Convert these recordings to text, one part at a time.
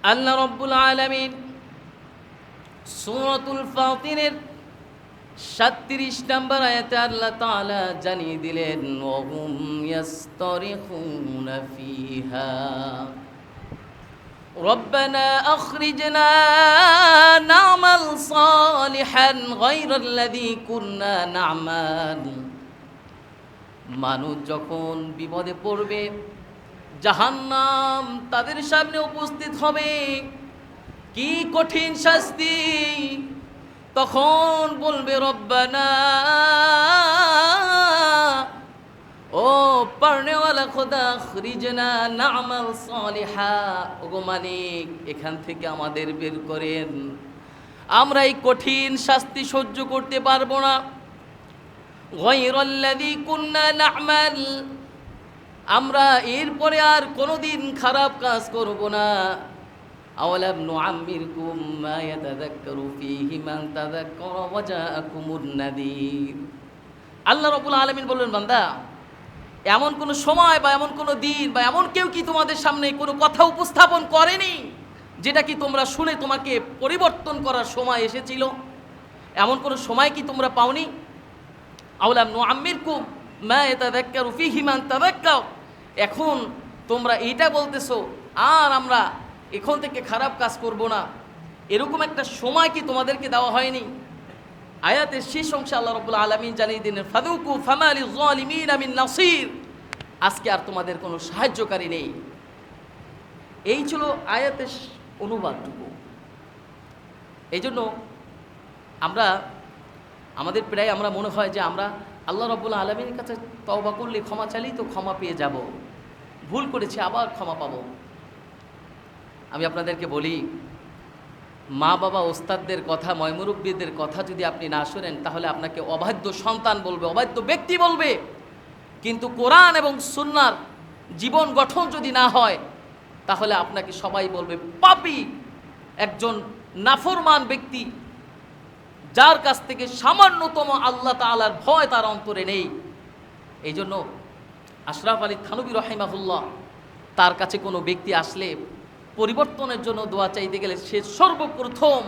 আল্লাহ রাব্বুল আলামিন সূরাতুল ফাতিরের ৩৭ নম্বর আয়াতে আল্লাহ তাআলা জানিয়ে দিলেন, ওয়াহুম ইয়াস্তারিখুনা ফিহা রব্বানা আখরিজনা না'মাল সালিহান গায়রাল্লাযী কুন্না না'মাল। মানুষ যখন বিপদে পড়বে, জাহান্নাম তাদের সামনে উপস্থিত হবে, কি কঠিন শাস্তি! তখন বলবে, রব্বানা, ও পারনেওয়ালা খোদা, আখরিজনা না'মাল সালিহা, ওগো মালিক, এখান থেকে আমাদের বের করেন, আমরা এই কঠিন শাস্তি সহ্য করতে পারবো না। গায়রাল্লাযী কুন্না না'মাল, আমরা এরপরে আর কোনোদিন খারাপ কাজ করব না। আওয়ালাম নুআম্মিরকুম মা ইয়াতাযাক্কারু ফীহি মান তাযাক্কারা ওয়া জাআকুমুন নাযীর। আল্লাহ রাব্বুল আলামিন বললেন, বান্দা, এমন কোনো সময় বা এমন কোনো দিন বা এমন কেউ কি তোমাদের সামনে কোনো কথা উপস্থাপন করেনি যেটা কি তোমরা শুনে তোমাকে পরিবর্তন করার সময় এসেছিল? এমন কোনো সময় কি তোমরা পাওনি? আওয়ালাম নুআম্মিরকুম মা ইয়াতাযাক্কারু ফীহি মান তাযাক্কার, এখন তোমরা এইটা বলতেছো আর আমরা এখন থেকে খারাপ কাজ করব না, এরকম একটা সময় কি তোমাদেরকে দেওয়া হয়নি? আয়াতের শেষ অংশে আল্লাহ রাব্বুল আলামিন জানিয়ে দিলেন, ফাযুকু ফামা লিয-যালিমিনা মিন নাসির, আজকে আর তোমাদের কোনো সাহায্যকারী নেই। এই ছিল আয়াতের অনুবাদটুকু। এই জন্য আমাদের প্রায় আমরা মনে হয় যে আমরা আল্লাহ রাব্বুল আলামিনের কাছে তওবা করলে, ক্ষমা চাইলেই তো ক্ষমা পেয়ে যাব, ভুল করেছি আবার ক্ষমা পাবো। আমি আপনাদেরকে বলি, মা বাবা ওস্তাদদের কথা, ময়মুরব্বীদের কথা যদি আপনি না শোনেন, তাহলে আপনাকে অবাধ্য সন্তান বলবে, অবাধ্য ব্যক্তি বলবে। কিন্তু কোরআন এবং সুন্নাহর জীবন গঠন যদি না হয়, তাহলে আপনাকে সবাই বলবে পাপী, একজন নাফরমান ব্যক্তি, যার কাছ থেকে সামান্যতম আল্লাহ তাআলার ভয় তার অন্তরে নেই। এই জন্য আশরাফ আলী থানভী রাহিমাহুল্লাহ, তার কাছে কোনো ব্যক্তি আসলে পরিবর্তনের জন্য দোয়া চাইতে গেলে সে সর্বপ্রথম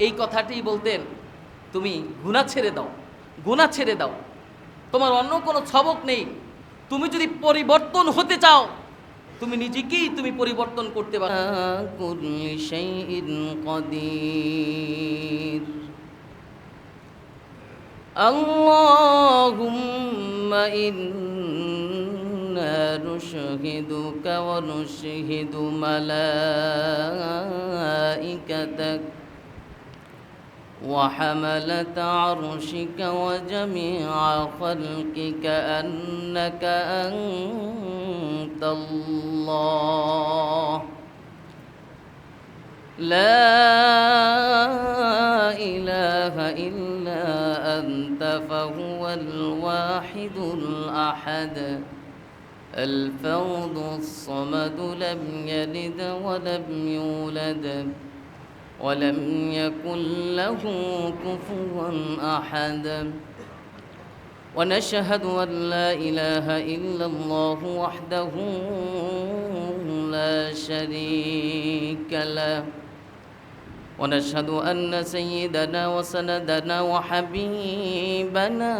এই কথাটি বলতেন, তুমি গুনাহ ছেড়ে দাও, গুনাহ ছেড়ে দাও, তোমার অন্য কোনো সবক নেই। তুমি যদি পরিবর্তন হতে চাও, তুমি নিজেকেই তুমি পরিবর্তন করতে পারো। কুল্লি শাইইন কাদির। আল্লাহুম্মা ইন্না নুশহিদুকা ওয়া নুশহিদু মালাইকাতাক ওয়া হামালাতা আরশিকা ওয়া জামিআ খালকিকা আন্নাকা আনতাল্লাহ লা ইলাহা ইল্লা আনতা ফাহুয়াল ওয়াহিদুল আহাদ আল ফারদুস সামাদ লাম ইয়ালিদ ওয়া লাম ইউলাদ ওয়া লাম ইয়াকুল লাহু কুফুওয়ান আহাদ। ونشهد أن لا إله إلا الله وحده لا شريك له ونشهد أن سيدنا وسندنا وحبيبنا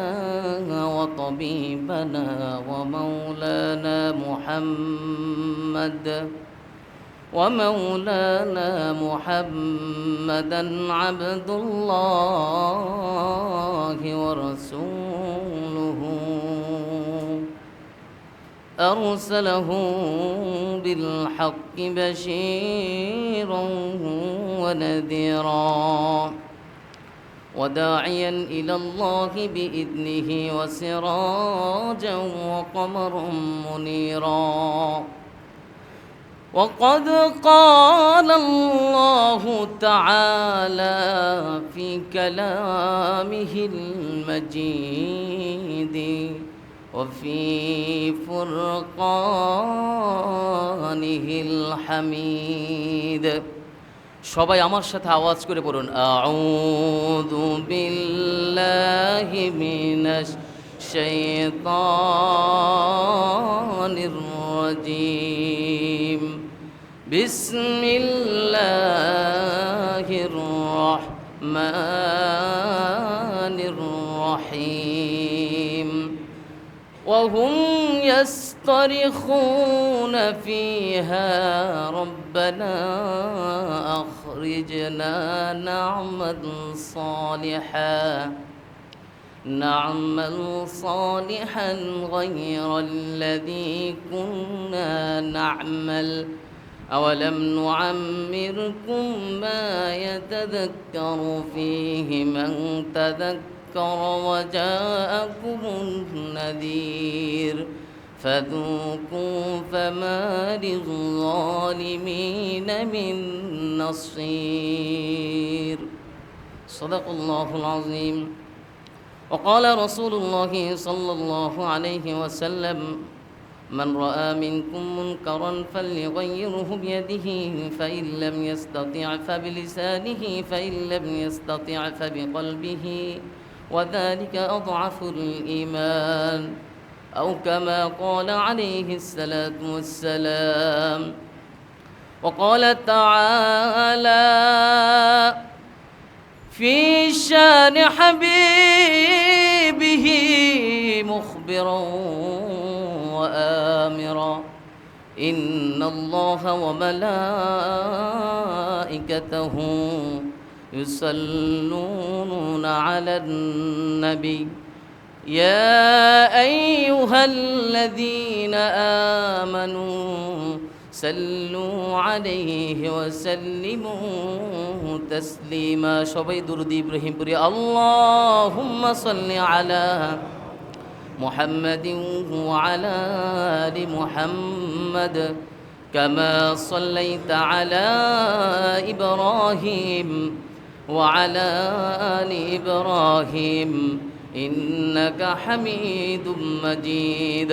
وطبيبنا ومولانا محمدا عبد الله ورسوله أرسله بالحق بشيرا ونذيرا وداعيا إلى الله بإذنه وسراجا وقمرا منيرا. وقد قال الله تعالى في كلامه المجيد وفي فرقانه الحميد. সবাই আমার সাথে আওয়াজ করে পড়ুন, আউযু বিল্লাহি মিনাশ শাইতানির রাজিম, بسم الله الرحمن الرحيم وهم يصطرخون فيها ربنا أخرجنا نعمل صالحا غير الذي كنا نعمل أولم نعمركم ما يتذكر فيه من تذكر وجاءكم النذير فذوقوا فما للظالمين من نصير صدق الله العظيم وقال رسول الله صلى الله عليه وسلم من رأى منكم منكرا فليغيره بيده فإن لم يستطع فبلسانه فإن لم يستطع فبقلبه وذلك أضعف الإيمان أو كما قال عليه الصلاة والسلام وقال تعالى في شان حبيبه مخبرا وآمرا إن الله وملائكته يصلون على النبي يا أيها الذين آمنوا صلوا عليه وسلموا تسليما সবাই দুরূদ ইব্রাহিম পড়ি اللهم صل على محمد وعلى آل محمد كما صليت على إبراهيم وعلى آل إبراهيم إنك حميد مجيد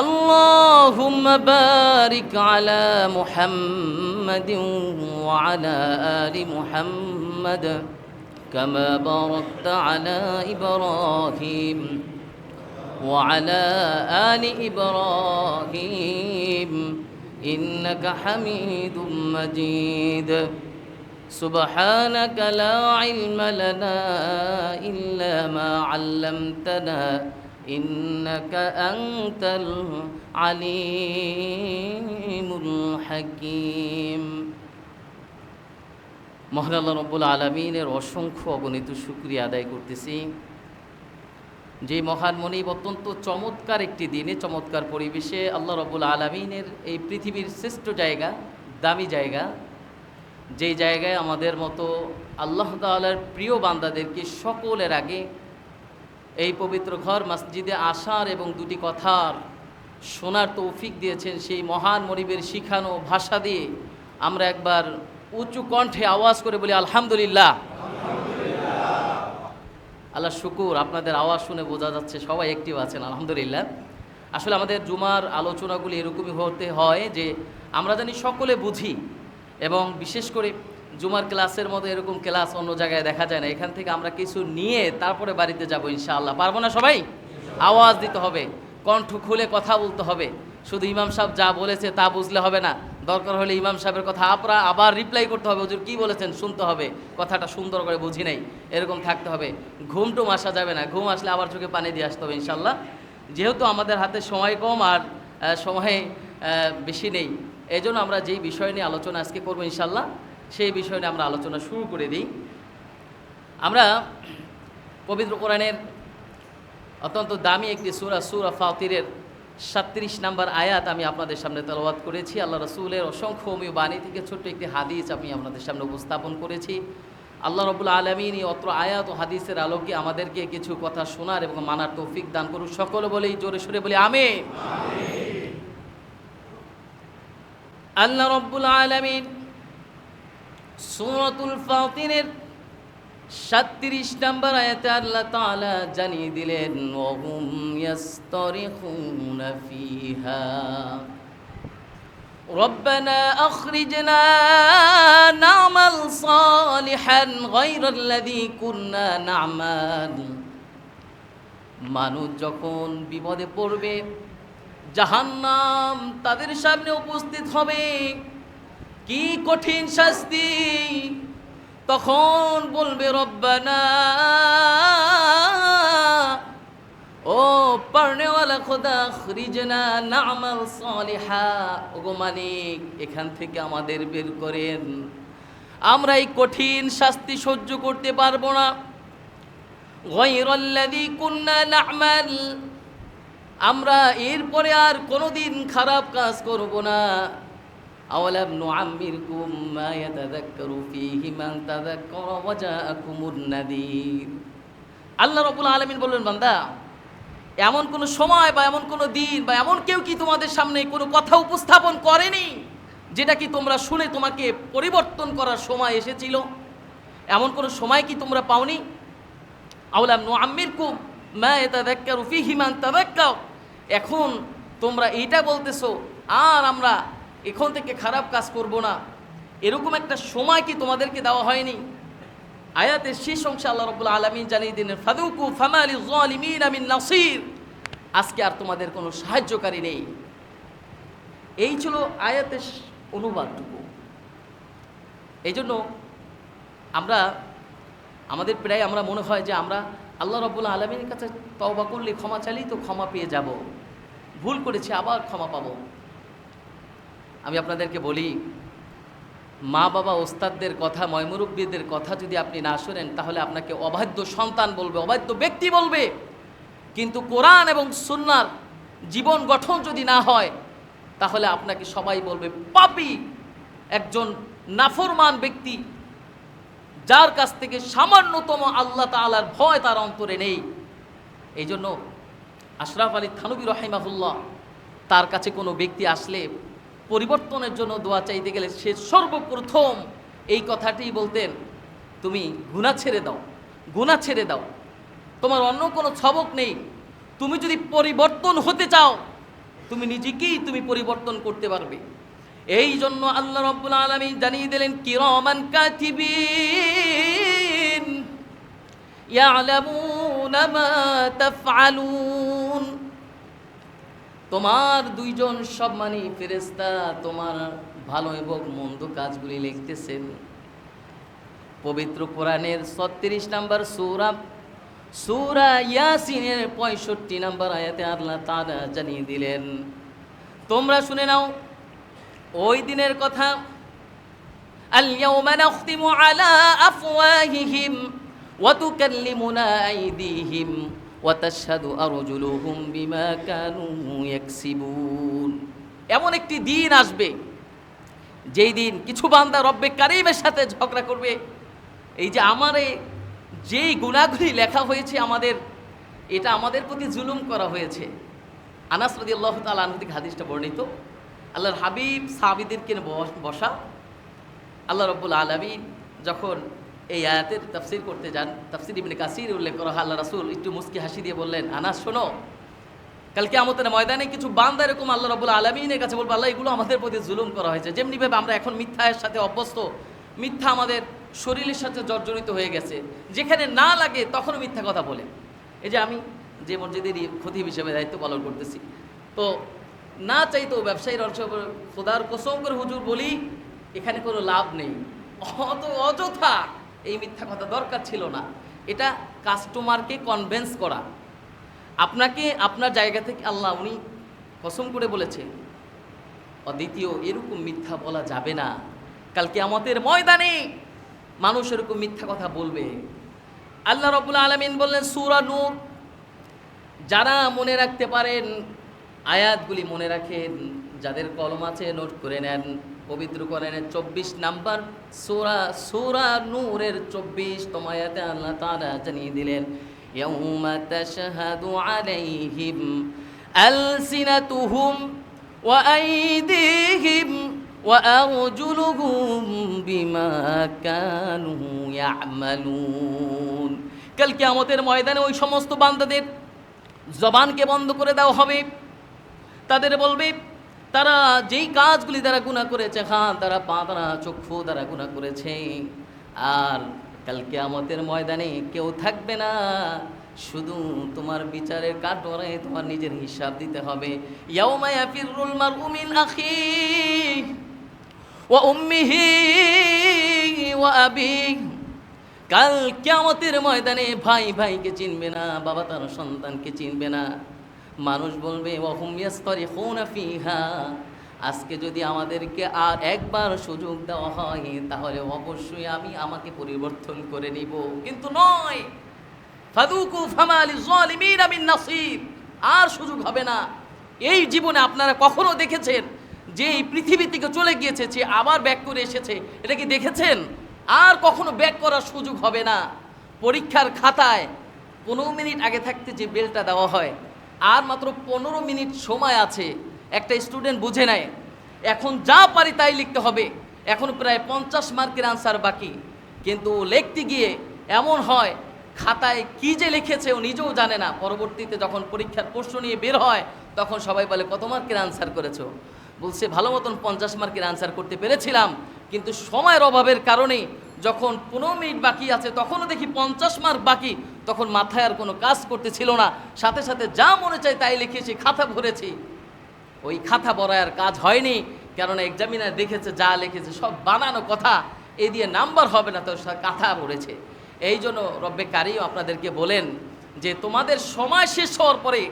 اللهم بارك على محمد وعلى آل محمد كما باركت على إبراهيم وعلى آل إبراهيم إنك حميد مجيد سبحانك لا علم لنا إلا ما علمتنا إنك أنت العليم الحكيم মহান আল্লাহ রব্বুল আলামিনের অসংখ্য অগণিত শুকরিয়া আদায় করতেছি যে মহান মনিব অত্যন্ত চমৎকার একটি দিনে চমৎকার পরিবেশে আল্লাহ রব্বুল আলামিনের এই পৃথিবীর শ্রেষ্ঠ জায়গা দামি জায়গা যেই জায়গায় আমাদের মতো আল্লাহ তাআলার প্রিয় বান্দাদেরকে সকলের আগে এই পবিত্র ঘর মসজিদে আসার এবং দুটি কথার শোনার তৌফিক দিয়েছেন সেই মহান মনিবের শিখানো ভাষা দিয়ে আমরা একবার উঁচু কণ্ঠে আওয়াজ করে বলি আলহামদুলিল্লাহ। আল্লাহ শুকুর, আপনাদের আওয়াজ শুনে বোঝা যাচ্ছে সবাই অ্যাক্টিভ আছেন আলহামদুলিল্লাহ। আসলে আমাদের জুমার আলোচনাগুলি এরকমই হতে হয় যে আমরা জানি সকলে বুঝি, এবং বিশেষ করে জুমার ক্লাসের মতো এরকম ক্লাস অন্য জায়গায় দেখা যায় না। এখান থেকে আমরা কিছু নিয়ে তারপরে বাড়িতে যাব ইনশাআল্লাহ। পারবো না সবাই? আওয়াজ দিতে হবে, কণ্ঠ খুলে কথা বলতে হবে। শুধু ইমাম সাহেব যা বলেছে তা বুঝলে হবে না, দরকার হলে ইমাম সাহেবের কথা আপনারা আবার রিপ্লাই করতে হবে, হুজুর কী বলেছেন শুনতে হবে, কথাটা সুন্দর করে বুঝি নাই এরকম থাকতে হবে। ঘুমটুম আসা যাবে না, ঘুম আসলে আবার চোখে পানি দিয়ে আসতে হবে ইনশাআল্লাহ। যেহেতু আমাদের হাতে সময় কম আর সময় বেশি নেই, এই জন্য আমরা যেই বিষয় নিয়ে আলোচনা আজকে করবো ইনশাআল্লাহ সেই বিষয় নিয়ে আমরা আলোচনা শুরু করে দিই। আমরা পবিত্র কোরআনের অত্যন্ত দামি একটি সূরা, সূরা ফাতিরের 37 নম্বর আয়াত আমি আপনাদের সামনে তেলাওয়াত করেছি। আল্লাহ রাসূলের অসংখ্য অমীয় বাণী থেকে ছোট্ট একটি হাদিস আমি আপনাদের সামনে উপস্থাপন করেছি। আল্লাহ রাব্বুল আলামিন এই অত্র আয়াত ও হাদিসের আলোকে আমাদেরকে কিছু কথা শোনার এবং মানার তৌফিক দান করুন। সকলে বলেই জোরে সুরে বলি আমিন। আল্লাহ রাব্বুল আলামিন সূরাতুল ফাতিরের 37 নম্বর আয়াতে আল্লাহ তাআলা জানিয়ে দিলেন ওয়াহুম ইয়াস্তারিখুনা ফিহা রব্বানা আখরিজনা না'মাল সালিহান গায়রাল্লাযী কুননা না'মাল। মানুষ যখন বিপদে পড়বে, জাহান্নাম তাদের সামনে উপস্থিত হবে, কি কঠিন শাস্তি। তখন বলবে রব্বানা, ও পড়নেওয়ালা খোদা, আখরিজনা না'মাল সালিহা, ওগো মালিক এখান থেকে আমাদের বের করেন, আমরা এই কঠিন শাস্তি সহ্য করতে পারবো না। গায়রাল্লাযী কুন্না না'মাল, আমরা এরপরে আর কোনোদিন খারাপ কাজ করব না। আওয়ালাম নুআম্মিরকুম মা ইয়াতাযাক্কারু ফীহি মান তাযাক্কারা ওয়া জাআকুমুন নাযীর। আল্লাহ রাব্বুল আলামিন বললেন, বান্দা এমন কোনো সময় বা এমন কোনো দিন বা এমন কেউ কি তোমাদের সামনে কোনো কথা উপস্থাপন করেনি যেটা কি তোমরা শুনে তোমাকে পরিবর্তন করার সময় এসেছিল? এমন কোনো সময় কি তোমরা পাওনি? আওয়ালাম নুআম্মিরকুম মা ইয়াতাযাক্কারু ফীহি মান তাযাক্কার, এখন তোমরা এইটা বলতেছো আর আমরা এখন থেকে খারাপ কাজ করব না, এরকম একটা সময় কি তোমাদেরকে দেওয়া হয়নি? আয়াতের শেষ অংশে আল্লাহ রাব্বুল আলামিন জানিয়ে দিলেন, ফাযুকু ফামা লিয-যালিমিনা মিন নাসির, আজকে আর তোমাদের কোনো সাহায্যকারী নেই। এই ছিল আয়াতের অনুবাদটুকু। এই জন্য আমাদের প্রায় আমরা মনে হয় যে আমরা আল্লাহ রাব্বুল আলামিনের কাছে তওবা করলে, ক্ষমা চাইলেই তো ক্ষমা পেয়ে যাব, ভুল করেছি আবার ক্ষমা পাবো। আমি আপনাদেরকে বলি, মা বাবা ওস্তাদদের কথা, ময়মুরব্বীদের কথা যদি আপনি না শোনেন তাহলে আপনাকে অবাধ্য সন্তান বলবে, অবাধ্য ব্যক্তি বলবে। কিন্তু কোরআন এবং সুন্নাহর জীবন গঠন যদি না হয় তাহলে আপনাকে সবাই বলবে পাপী, একজন নাফরমান ব্যক্তি, যার কাছ থেকে সামান্যতম আল্লাহ তাআলার ভয় তার অন্তরে নেই। এই জন্য আশরাফ আলী থানভী রাহিমাহুল্লাহ, তার কাছে কোনো ব্যক্তি আসলে পরিবর্তনের জন্য দোয়া চাইতে গেলে সে সর্বপ্রথম এই কথাটি বলতেন, তুমি গুনাহ ছেড়ে দাও, গুনাহ ছেড়ে দাও, তোমার অন্য কোনো সবক নেই। তুমি যদি পরিবর্তন হতে চাও তুমি নিজেকেই তুমি পরিবর্তন করতে পারবে। এই জন্য আল্লাহ রাব্বুল আলামিন জানিয়ে দিলেন, কিরামান কাতিবিন ইয়ালামুনা মা তাফআলুন, তোমার দুইজন সম্মানী ফেরেশতা তোমার ভালো এবং মন্দ কাজগুলি লিখতেছেন। পবিত্র কোরআনের 36 নম্বর সূরা ইয়াসিনের 65 নম্বর আয়াতে আল্লাহ তাআলা জানিয়ে দিলেন, তোমরা শুনে নাও ওই দিনের কথা, আল ইয়াওমা নাখতিমু আলা আফওয়াহিহিম ওয়া তুকাল্লিমুনা আইদিহিম ওয়া তাশহাদু আরজুলুহুম বিমা কানু ইয়াকসিবুন। এমন একটি দিন আসবে যেই দিন কিছু বান্দা রব্বে কারীমের সাথে ঝগড়া করবে, এই যে যেই গুনাহগুলি লেখা হয়েছে আমাদের, এটা আমাদের প্রতি জুলুম করা হয়েছে। আনাস রাদিয়াল্লাহু তাআলা আনহু থেকে হাদিসটা বর্ণিত, আল্লাহর হাবিব সাহাবীদেরকে বসা, আল্লাহ রাব্বুল আলামিন যখন এই আয়াতের তাফসীর করতে যান, তাফসীর ইবনে কাসীর উল্লেখ করা হয়, আল্লাহ রাসূল একটু মুস্কি হাসি দিয়ে বললেন, আনাস শোনো, কাল কিয়ামতের ময়দানে কিছু বান্দা এরকম আল্লাহ রাব্বুল আলামিনের কাছে বলবে, আল্লাহ এগুলো আমাদের প্রতি জুলুম করা হয়েছে। যেমনিভাবে আমরা এখন মিথ্যার সাথে অভ্যস্ত, মিথ্যা আমাদের শরীরের সাথে জর্জরিত হয়ে গেছে, যেখানে না লাগে তখনও মিথ্যা কথা বলে। এই যে আমি যে মসজিদেরই খতিব হিসেবে দায়িত্ব পালন করতেছি, তো না চাইতো ব্যবসায়ীর অংশ খোদার কসম করে হুজুর বলি এখানে কোনো লাভ নেই, অযথা এই মিথ্যা কথা দরকার ছিল না। এটা কাস্টমারকে কনভিন্স করা, আপনাকে আপনার জায়গা থেকে আল্লাহ উনি কসম করে বলেছে। দ্বিতীয়, এরকম মিথ্যা বলা যাবে না। কাল কিয়ামতের ময়দানে মানুষ এরকম মিথ্যা কথা বলবে। আল্লাহ রাব্বুল আলামিন বললেন সূরা নূর, যারা মনে রাখতে পারেন আয়াতগুলি মনে রাখেন, যাদের কলম আছে নোট করে নেন, পবিত্র কোরআনের 24 নাম্বার সূরা নূরের 24তম আয়াতে আল্লাহ তাআলা জানিয়ে দিলেন, ইয়াউমা তাশহাদু আলাইহিম আলসিনাতুহুম ওয়া আইদিহিম ওয়া আরজুলুহুম বিমা কানু ইয়ামালুন। কাল কিয়ামতের ময়দানে ওই সমস্ত বান্দাদের জবানকে বন্ধ করে দেওয়া হবে। তাদের বলবে তারা যেই কাজগুলি দ্বারা গুনাহ করেছে, তারা পা দ্বারা, চক্ষু দ্বারা গুনাহ করেছে। আর কাল কিয়ামতের ময়দানে কেউ থাকবে না, শুধু তোমার বিচারের কাঠগড়ায় তোমার নিজের হিসাব দিতে হবে। ইয়াউমা ইয়াফিরুল মারউ মিন আখিহি ওয়া উম্মিহি ওয়া আবিহি, কাল কিয়ামতের ময়দানে ভাই ভাইকে চিনবে না, বাবা তার সন্তানকে চিনবে না। মানুষ বলবে ওয়া হুম ইয়াসতারিখুনা ফিহা, আজকে যদি আমাদেরকে আর একবার সুযোগ দেওয়া হয় তাহলে অবশ্যই আমি আমাকে পরিবর্তন করে নিব, কিন্তু নয়। ফাদুকু ফামা লিযালিমিনা মিন নাসির, আর সুযোগ হবে না। এই জীবনে আপনারা কখনো দেখেছেন যে এই পৃথিবী থেকে চলে গিয়েছে সে আবার ব্যাক করে এসেছে? এটা কি দেখেছেন? আর কখনো ব্যাক করার সুযোগ হবে না। পরীক্ষার খাতায় 15 মিনিট আগে থাকতে যে বেলটা দেওয়া হয়, আর মাত্র 15 মিনিট সময় আছে, একটা স্টুডেন্ট বুঝে নেয় এখন যা পারি তাই লিখতে হবে, এখন প্রায় 50 মার্কের আনসার বাকি, কিন্তু লিখতে গিয়ে এমন হয় খাতায় কি যে লিখেছে ও নিজেও জানে না। পরবর্তীতে যখন পরীক্ষার প্রশ্ন নিয়ে বের হয় তখন সবাই বলে কত মার্কের আনসার করেছো? বলছে ভালো মতন 50 মার্কের আনসার করতে পেরেছিলাম, কিন্তু সময়ের অভাবের কারণে যখন 15 মিনিট বাকি আছে তখনও দেখি 50 মার্ক বাকি, তখন মাথায় আর কোনো কাজ করতেছিল না, সাথে সাথে যা মনে চাই তাই লিখেছি, খাতা ভরেছি। ওই খাতা ভরার কাজ হয়নি, কেননা এক্সামিনার দেখেছে যা লিখেছে সব বানানো কথা, এই দিয়ে নাম্বার হবে না, তো কাঁথা ভরেছে। এই জন্য রব্বে কারিম আপনাদেরকে বলেন যে তোমাদের সময় শেষ হওয়ার পরে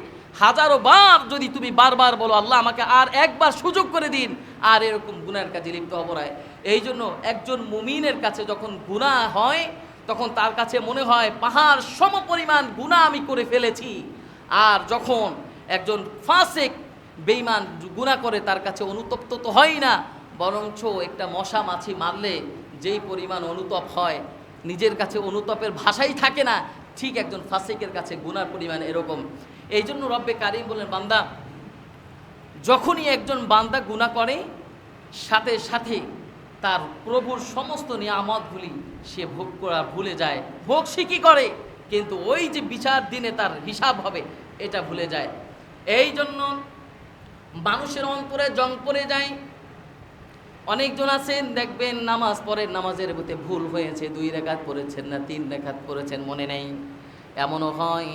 হাজারো বার যদি তুমি বারবার বলো আল্লাহ আমাকে আর একবার সুযোগ করে দিন, আর এরকম গুনাহের কাজে লিপ্ত হব না। এই জন্য একজন মুমিনের কাছে যখন গুনাহ হয় তখন তার কাছে মনে হয় পাহাড় সমপরিমাণ গুনাহ আমি করে ফেলেছি। আর যখন একজন ফাসিক বেঈমান গুনাহ করে তার কাছে অনুতপ্ত তো হয় না, বরঞ্চ একটা মশা মাছি মারলে যেই পরিমাণ অনুতপ হয়, নিজের কাছে অনুতপের ভাষাই থাকে না, ঠিক একজন ফাসিকের কাছে গুনার পরিমাণ এরকম। এই জন্য রব্বে কারিম বলেন বান্দা, যখনই একজন বান্দা গুনাহ করে সাথে সাথে তার প্রভুর সমস্ত নিয়ামতগুলি সে ভোগ করা ভুলে যায়। ভোগ সে কি করে, কিন্তু ওই যে বিচার দিনে তার হিসাব হবে এটা ভুলে যায়। এই জন্য মানুষের অন্তরে জং পড়ে যায়। অনেকজন আছেন দেখবেন নামাজ পড়েন, নামাজের মধ্যে ভুল হয়েছে, 2 রাকাত পড়েছেন না 3 রাকাত পড়েছেন মনে নেই। এমনও হয়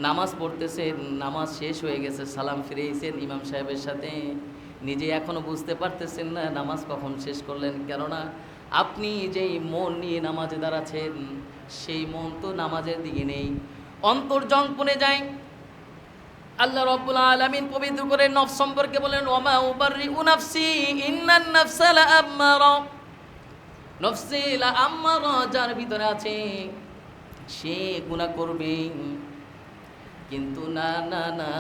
নামাজ পড়তেছেন, নামাজ শেষ হয়ে গেছে, সালাম ফিরেছেন ইমাম সাহেবের সাথে, নিজে এখনও বুঝতে পারতেছেন না নামাজ কখন শেষ করলেন, কেননা আপনি যেই মন নিয়ে নামাজে দাঁড়াচ্ছেন সেই মন তো নামাজের দিকে নেই, অন্তর জং পড়ে যায়। আল্লাহ রাব্বুল আলামিন পবিত্র করে নফস সম্পর্কে বলেন ওমা উবাররিউ নাফসি ইন্নান নাফসা লাআম্মারা, নফসি লাআম্মারা যার ভিতরে আছে সে গুনাহ করবে, কিন্তু না না না,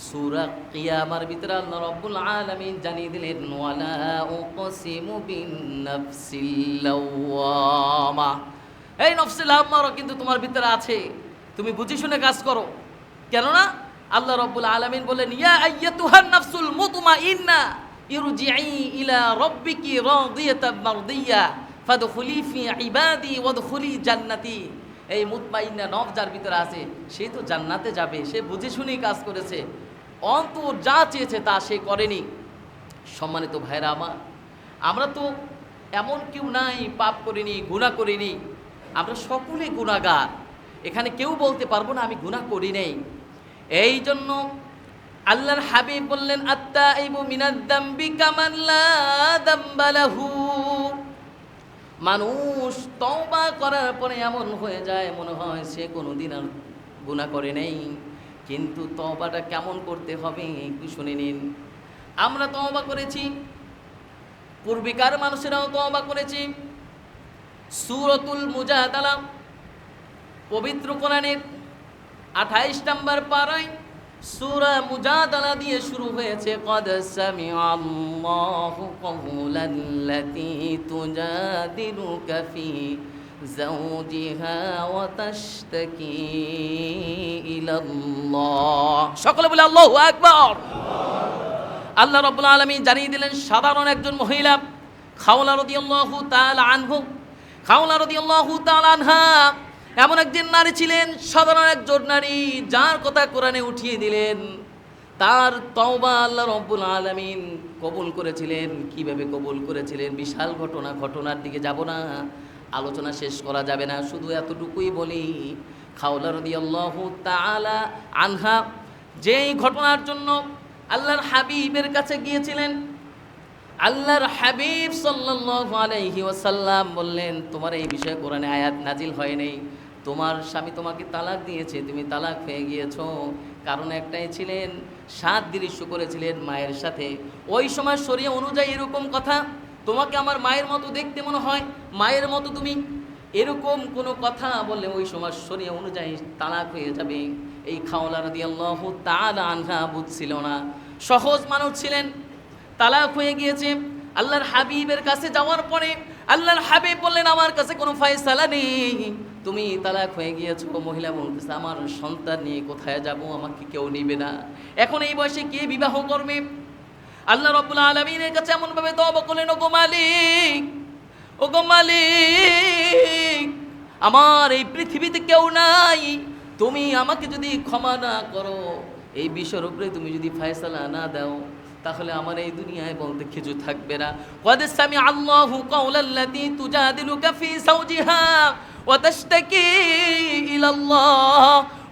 সূরা কিয়ামার ভিতরে আল্লাহ রাব্বুল আলামিন জানিয়ে দিলেন ওয়ালা উকসিমু বিন নাফসিল লাওয়ামা, এই নফসিল লাওয়ামা কিন্তু তোমার ভিতরে আছে, তুমি বুঝে শুনে কাজ করো। কেননা আল্লাহ রাব্বুল আলামিন বলেন ইয়া আইয়াতুহান নাফসুল মুতমাইন্না ইরজিই ইলা রাব্বিকি রাদিয়াতাম মারদিয়া ফাদখুলি ফি ইবাদি ওয়াদখুলি জান্নাতি। এই মুতমাইন্না নফস যার ভিতরে আছে সে তো জান্নাতে যাবে, সে বুঝে শুনেই কাজ করেছে, অন্তর যা চেয়েছে তা সে করেনি। সম্মানিত ভাইরা আমার, আমরা তো এমন কেউ নাই পাপ করিনি গুনাহ করিনি, আমরা সকলে গুনাহগার, এখানে কেউ বলতে পারবো না আমি গুনাহ করি নাই। এই জন্য আল্লাহর হাবিব বললেন আত্তাইবু মিনাদ দামবি কামান লা দামবা লাহু, মানুষ তওবা করার পরে এমন হয়ে যায় মনে হয় সে কোনোদিন আর গুনাহ করে নেই, কিন্তু তওবাটা কেমন করতে হবে একটু শুনে নিন। আমরা তওবা করেছি, পূর্বিকার মানুষেরাও তওবা করেছি। সূরাতুল মুজাদালা পবিত্র কোরআনের 28 নম্বর পারায় সূরা মুজাদালা দিয়ে শুরু হয়েছে ক্বাদ সামিআল্লাহু কওলাল্লাতী তুজাদিলুকা ফি যাওজিহা ওয়া তাশতাকি ইলাল্লাহ। সকলে বলে আল্লাহু আকবার। আল্লাহ রাব্বুল আলামিন জানিয়ে দিলেন সাধারণ একজন মহিলা খাওলা রাদিয়াল্লাহু তাআলা আনহু, খাওলা রাদিয়াল্লাহু তাআলা আনহা এমন একজন নারী ছিলেন, সাধারণ একজন নারী যার কথা কোরআনে উঠিয়ে দিলেন। তার তওবা আল্লাহ রাব্বুল আলামিন কবুল করেছিলেন। কিভাবে কবুল করেছিলেন বিশাল ঘটনা, ঘটনার দিকে যাব না, আলোচনা শেষ করা যাবে না, শুধু এতটুকুই বলি খাওলা রাদিয়াল্লাহু তাআলা আনহা যেই ঘটনার জন্য আল্লাহর হাবিবের কাছে গিয়েছিলেন, আল্লাহর হাবিব সাল্লাল্লাহু আলাইহি ওয়াসাল্লাম বললেন, তোমার এই বিষয়ে কোরআনে আয়াত নাজিল হয় নাই, তোমার স্বামী তোমাকে তালাক দিয়েছে, তুমি তালাক হয়ে গিয়েছো। কারণ একটাই ছিলেন, সাদৃশ্য করেছিলেন মায়ের সাথে। ওই সময় শরীয়ত অনুযায়ী এরকম কথা, তোমাকে আমার মায়ের মতো দেখতে মনে হয়, মায়ের মতো তুমি, এরকম কোনো কথা বললে ওই সময় শরীয়ত অনুযায়ী তালাক হয়ে যাবে। এই খাওলা রাদিয়াল্লাহু তাআলা আনহা বুঝছিল না, সহজ মানুষ ছিলেন, তালাক হয়ে গিয়েছে। আল্লাহর হাবিবের কাছে যাওয়ার পরে আল্লাহর হাবিব বললেন, আমার কাছে কোনো ফয়সালা নেই, তুমি তালাক হয়ে গিয়েছো। মহিলা বলতেছে, আমার সন্তান নিয়ে কোথায় যাব, আমাকে কেউ নিবে না, এখন এই বয়সে কে বিবাহ করবে? আল্লাহ রাব্বুল আলামিনের কাছে এমনভাবে তওবা করলেন, ওগো মালিক, ওগো মালিক, আমার এই পৃথিবীতে কেউ নাই, তুমি আমাকে যদি ক্ষমা না করো, এই বিষয়ের উপরে তুমি যদি ফয়সালা না দাও, তাহলে আমার এই দুনিয়ায় বলতে কিছু থাকবে না। ওয়াদ সামি আল্লাহু কাওলাল্লাতী তুজাদিলুকা ফি যাওজিহা ওয়া তাশতাকি ইলাল্লাহ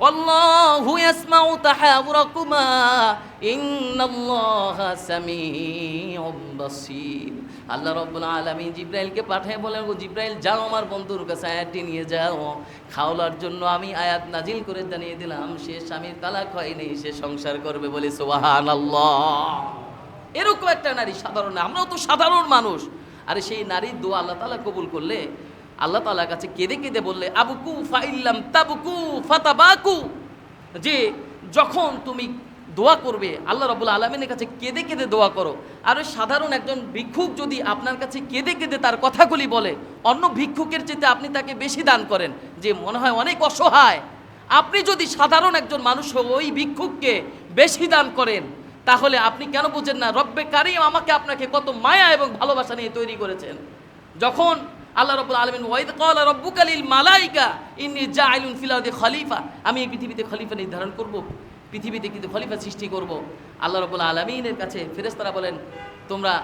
ওয়াল্লাহু ইয়াসমাউ তাহাওরাকুমা ইন্নাল্লাহা সামিউম বাসীর। আল্লাহ রাব্বুল আলামিন জিবরাইলকে পাঠিয়ে বলেন, ও জিবরাইল, যাও আমার বন্ধুর কাছে আয়াতটি নিয়ে যাও, খাওলার জন্য আমি আয়াত নাজিল করে জানিয়ে দিলাম, সে স্বামীর তালাক হয়নি, সে সংসার করবে, বলে সুবহানাল্লাহ। এরকম একটা নারী, সাধারণ না, আমরাও তো সাধারণ মানুষ। আরে সেই নারীর দোয়া আল্লাহ তাআলা কবুল করলে, আল্লাহ তাআলার কাছে কেঁদে কেঁদে বললে, আবুকু ফাইল্লাম তাবুকু ফাতাবাকু, যে যখন তুমি দোয়া করবে আল্লাহ রাব্বুল আলামিনের কাছে কেঁদে কেঁদে দোয়া করো। আর ওই সাধারণ একজন ভিক্ষুক যদি আপনার কাছে কেঁদে কেঁদে তার কথাগুলি বলে, অন্য ভিক্ষুকের চেয়ে আপনি তাকে বেশি দান করেন, যে মনে হয় অনেক অসহায়, আপনি যদি সাধারণ একজন মানুষ ওই ভিক্ষুককে বেশি দান করেন, তাহলে আপনি কেন বুঝেন না রব্বে কারিম আমাকে আপনাকে কত মায়া এবং ভালোবাসা নিয়ে তৈরি করেছেন। যখন আল্লাহ রাব্বুল আলামিন ওয়াইদ ক্বালা রাব্বুকা লিল মালাইকা ইন্নী জাইলুন ফিল আরদি খলিফা, আমি এই পৃথিবীতে খলিফা নির্ধারণ করব, পৃথিবীতে কিন্তু খলিফা সৃষ্টি করব। আল্লাহ রাব্বুল আলামিনের কাছে ফেরেশতারা বলেন, তোমরা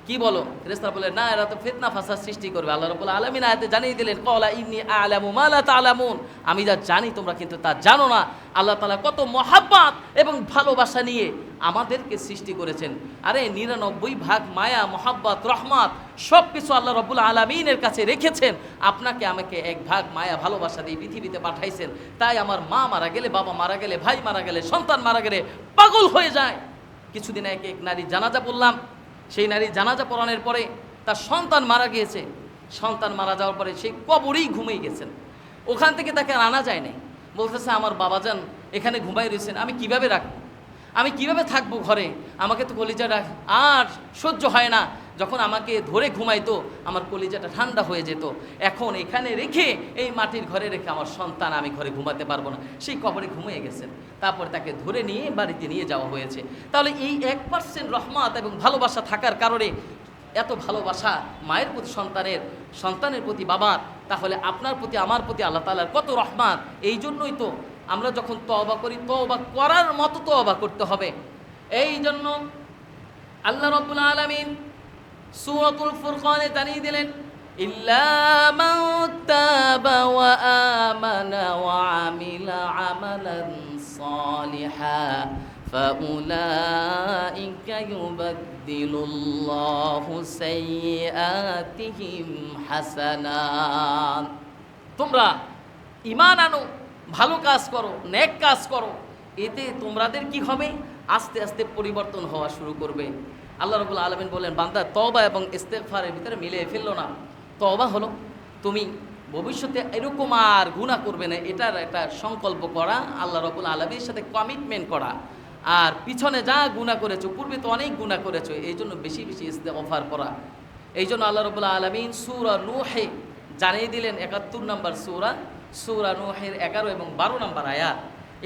কি বলো? ফেরেশতারা বলেন, না, এরা তো ফিতনা ফাসাদ সৃষ্টি করবে। আল্লাহ রাব্বুল আলামিন আয়াতে জানিয়ে দিলেন, ক্বালা ইন্নী আ'লামু মা লা তা'লামুন, আমি যা জানি তোমরা কিন্তু তা জানো না। আল্লাহ তাআলা কত মহাব্বত এবং ভালোবাসা নিয়ে আমাদেরকে সৃষ্টি করেছেন। আরে ৯৯ ভাগ মায়া, মহাব্বত, রহমত সব কিছু আল্লাহ রাব্বুল আলামিনের কাছে রেখেছেন, আপনাকে আমাকে ১ ভাগ মায়া ভালোবাসা দিয়ে পৃথিবীতে পাঠাইছেন। তাই আমার মা মারা গেলে, বাবা মারা গেলে, ভাই মারা গেলে, সন্তান মারা গেলে পাগল হয়ে যায়। কিছুদিন আগে এক নারী জানাজা পড়লাম, সেই নারী জানাজা পড়ানোর পরে তার সন্তান মারা গিয়েছে। সন্তান মারা যাওয়ার পরে সেই কবরেই ঘুমিয়ে গেছেন, ওখান থেকে তাকে আর আনা যায় নাই। বলতেছে, আমার বাবাজান এখানে ঘুমাই রয়েছেন, আমি কিভাবে রাখবো, আমি কিভাবে থাকবো ঘরে, আমাকে তো কলিজাটা আর সহ্য হয় না। যখন আমাকে ধরে ঘুমাইতো আমার কলিজাটা ঠান্ডা হয়ে যেত, এখন এখানে রেখে, এই মাটির ঘরে রেখে আমার সন্তান আমি ঘরে ঘুমাতে পারবো না। সেই কবরে ঘুমিয়ে গেছেন, তারপর তাকে ধরে নিয়ে বাড়িতে নিয়ে যাওয়া হয়েছে। তাহলে এই 1% রহমত এবং ভালোবাসা থাকার কারণে, এত ভালোবাসা মায়ের প্রতি সন্তানের, সন্তানের প্রতি বাবার, তাহলে আপনার প্রতি আমার প্রতি আল্লাহ তাআলার কত রহমত। এই জন্যই তো আমরা যখন তওবা করি, তওবা করার মতো তওবা করতে হবে। এই জন্য আল্লাহ রাব্বুল আলামিন সূরাতুল ফুরকানে জানিয়ে দিলেন, ইল্লা মান তাবা ওয়া আমানা ওয়া আমিলা আমালান সালিহা ফাউলাইকা ইউবাদদিলুল্লাহু সাইয়্যাতিহিম হাসানাত। তোমরা ঈমান আনো, ভালো কাজ করো, নেক কাজ করো, এতে তোমাদের কি হবে? আস্তে আস্তে পরিবর্তন হওয়া শুরু করবে। আল্লাহ রাব্বুল আলামিন বলেন, বান্দা তওবা এবং ইস্তেগফারের ভিতরে মিলিয়ে ফেললো না। তওবা হলো তুমি ভবিষ্যতে এরকম আর গুনাহ করবে না, এটার একটা সংকল্প করা, আল্লাহ রাব্বুল আলামিনের সাথে কমিটমেন্ট করা। আর পিছনে যা গুনাহ করেছো, পূর্বে তো অনেক গুনাহ করেছো, এই জন্য বেশি বেশি ইস্তেগফার করা। এই জন্য আল্লাহ রাব্বুল আলামিন সূরা নূহে জানিয়ে দিলেন, ৭১ নম্বর সূরা নূহের ১১ এবং ১২ নম্বর আয়াত।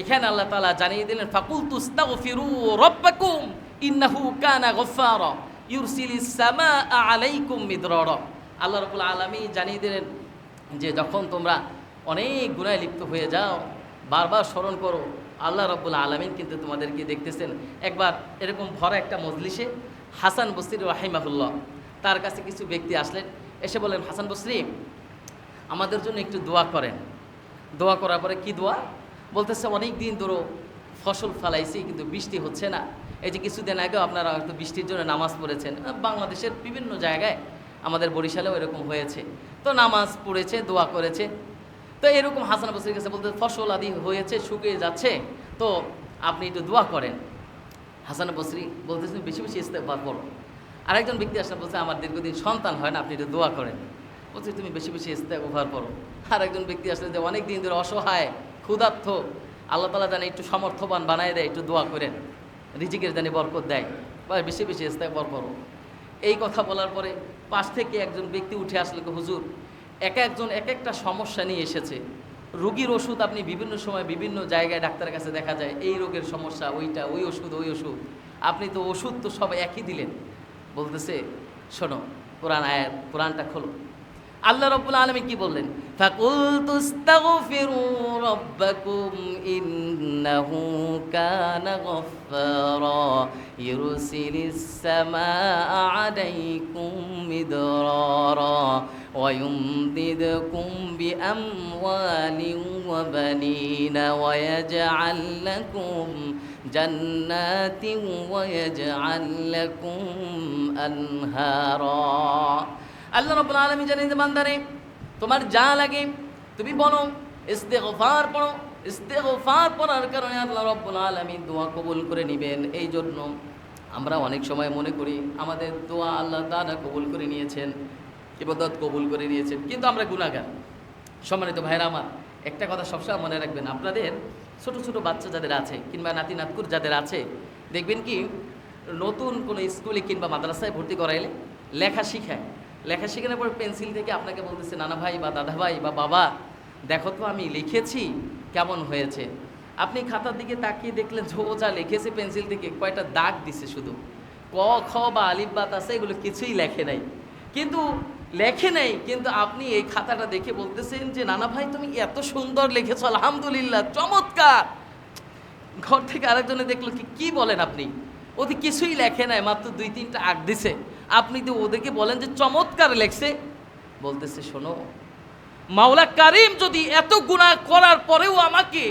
এখানে আল্লাহ তাআলা জানিয়ে দিলেন, ফাকুলতুস্তাগফিরু রাব্বাকুম ইন্নাহু কানা গফফারা ইউরসিলিস সামাআ আলাইকুম মিদরারা। আল্লাহ রাব্বুল আলামিন জানিয়ে দিলেন যে যখন তোমরা অনেক গুনাহে লিপ্ত হয়ে যাও, বারবার স্মরণ করো, আল্লাহ রাব্বুল আলামিন কিন্তু তোমাদেরকে দেখতেছেন। একবার এরকম ভরা একটা মজলিসে হাসান বসরি রাহিমাহুল্লাহ, তার কাছে কিছু ব্যক্তি আসলেন, এসে বলেন, হাসান বসরি আমাদের জন্য একটু দোয়া করেন। দোয়া করার পরে কি দোয়া বলতেছে, অনেক দিন ধরে ফসল ফলাইছি কিন্তু বৃষ্টি হচ্ছে না। এই যে কিছুদিন আগেও আপনারা হয়তো বৃষ্টির জন্য নামাজ পড়েছেন, বাংলাদেশের বিভিন্ন জায়গায়, আমাদের বরিশালেও এরকম হয়েছে। তো নামাজ পড়েছে, দোয়া করেছে। তো এরকম হাসান বসরির কাছে বলতে ফসল আদি হয়েছে, শুকিয়ে যাচ্ছে, তো আপনি একটু দোয়া করেন। হাসান বসরি বলতেছেন বেশি বেশি ইস্তেগফার করো। আরেকজন ব্যক্তি আসলে বলছে আমার দীর্ঘদিন সন্তান হয় না, আপনি একটু দোয়া করেন। বলছে তুমি বেশি বেশি ইস্তেগফার করো। আরেকজন ব্যক্তি আসলে যে অনেক দিন ধরে অসহায়, ক্ষুধার্ত, আল্লাহ তাআলা জানে একটু সমর্থবান বানায় দেয়, একটু দোয়া করেন, রিজিকের জানি বরকত দেয়, বা বেশি বেশি ইস্তেগফার করো। এই কথা বলার পরে পাশ থেকে একজন ব্যক্তি উঠে আসলে, হুজুর একজন এক একটা সমস্যা নিয়ে এসেছে, রোগীর ওষুধ আপনি বিভিন্ন সময় বিভিন্ন জায়গায় ডাক্তারের কাছে দেখা যায় এই রোগের সমস্যা, ওইটা, ওই ওষুধ, আপনি তো ওষুধ তো সব একই দিলেন। বলতেছে শোনো, কোরআনটা খোলো। আল্লাহ রাব্বুল আলামিন কি বললেন? ফাকুলতু ইস্তাগফিরু রাব্বাকুম ইন্নাহু কানা গফফারা ইউরসিলিস সামাআ আলাইকুম মিদরারা ওয়া ইউমদিদকুম বিআমওয়ালিন ওয়া বানিনা ওয়া ইয়াজআল লাকুম জান্নাতিন ওয়া ইয়াজআল লাকুম আনহারা। আল্লাহ রাব্বুল আলামিন জানেন যে বান্দারে তোমার যা লাগে তুমি বলো, ইস্তেগফার পড়ো। ইস্তেগফার পড়ার কারণে আল্লাহ রাব্বুল আলামিন দোয়া কবুল করে নেবেন। এই জন্য আমরা অনেক সময় মনে করি আমাদের দোয়া আল্লাহ তাআলা কবুল করে নিয়েছেন, ইবাদত কবুল করে নিয়েছেন, কিন্তু আমরা গুনাহগার। সম্মানিত ভাইরা আমার, একটা কথা সবসময় মনে রাখবেন, আপনাদের ছোট ছোট বাচ্চা যাদের আছে কিংবা নাতি নাতকুর যাদের আছে, দেখবেন কি নতুন কোনো স্কুলে কিংবা মাদ্রাসায় ভর্তি করাইলে লেখা শেখানোর পর পেন্সিল থেকে আপনাকে বলতেছে নানা ভাই বা দাদা ভাই বা বাবা দেখো তো আমি লিখেছি কেমন হয়েছে। আপনি খাতার দিকে তাকিয়ে দেখলেন ও যা লিখেছে পেন্সিল থেকে কয়টা দাগ দিছে, শুধু ক খ বা আলিফ বা তাসা এগুলো কিছুই লেখে নাই, কিন্তু আপনি এই খাতাটা দেখে বলতেছেন যে নানা ভাই তুমি এত সুন্দর লিখেছো, আলহামদুলিল্লাহ, চমৎকার। ঘর থেকে আরেকজনে দেখলো কি বলেন আপনি, ওদের কিছুই লেখে নাই, মাত্র 2-3টা আঁক দিছে, আপনি তো ওদেরকে বলেন যে চমৎকার লেখছে। বলতেছে শোনো, মাওলা কারীম যদি এত গুনাহ করার পরেও আমাকে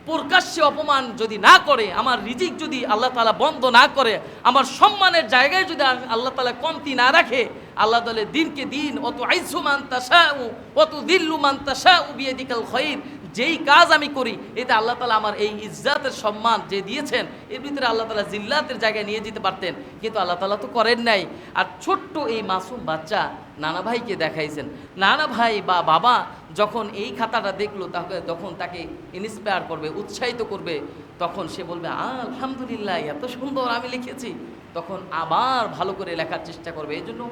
প্রকাশ্যে অপমান যদি না করে, আমার রিজিক যদি আল্লাহ তাআলা বন্ধ না করে, আমার সম্মানের জায়গায় যদি আল্লাহ তাআলা কমতি না রাখে, আল্লাহ তাআলা দিনকে দিন অত আইসু মান তাশাউ অত দিল্লু মান তাশাউ বিয়াদিকাল খায়র, যেই কাজ আমি করি এতে আল্লাহ তাআলা আমার এই ইজ্জতের সম্মান যে দিয়েছেন এর ভিতরে আল্লাহ তাআলা জিল্লাতের জায়গায় নিয়ে যেতে পারতেন, কিন্তু আল্লাহ তাআলা তো করেন নাই। আর ছোট্ট এই মাসুম বাচ্চা নানা ভাইকে দেখাইছেন, নানা ভাই বা বাবা যখন এই খাতাটা দেখলো তখন তাকে ইন্সপায়ার করবে, উৎসাহিত করবে, তখন সে বলবে আলহামদুলিল্লাহ এত সুন্দর আমি লিখেছি, তখন আবার ভালো করে লেখার চেষ্টা করবে। এই জন্য